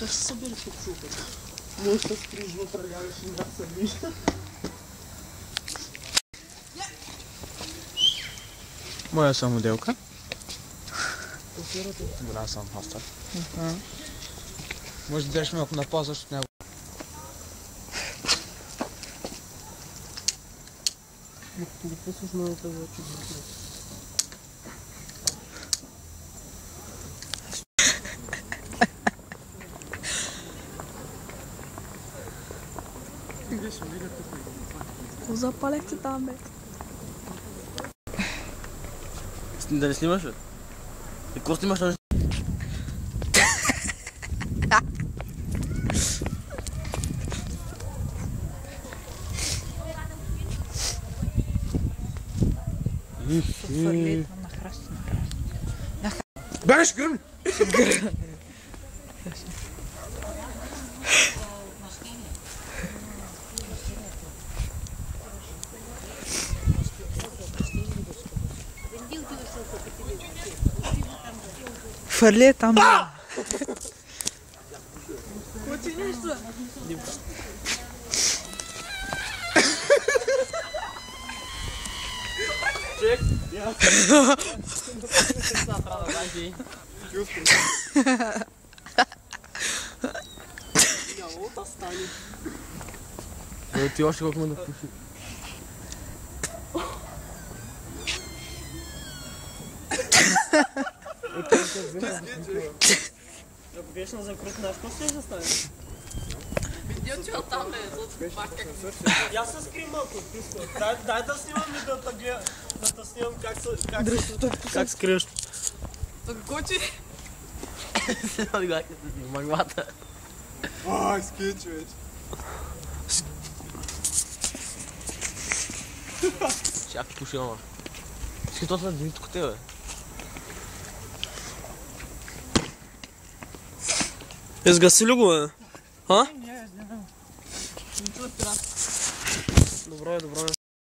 Ще се събери тук шупата. Може да скриж вътре, нямаш и няма се вижда. Моя самоделка. Голяма съм хастър. Може да дадеш малко на пауза, защото няма. Ако го пуснеш много да вече. Какво запалехте там, бе? Да не снимаш, бе? И какво снимаш на... Фърлей там на храсти, на храсти. Бягаш гръм! Фърлей там, бе. Хоти нещо! Чек! Няма да стане. Ти още колко ме да пуши. Ако беше на закрут наш, какво ще да стане? Видео, там, бе, Я се скрим малко, дай да снимам и да гледа, да снимам как скриеш. Какво ти? Маглата. Ай, скетч вече. Чак пуши, ама. Ски то са дни тук те, бе. Изгаси ли го, бе? А? Добро е, добро е.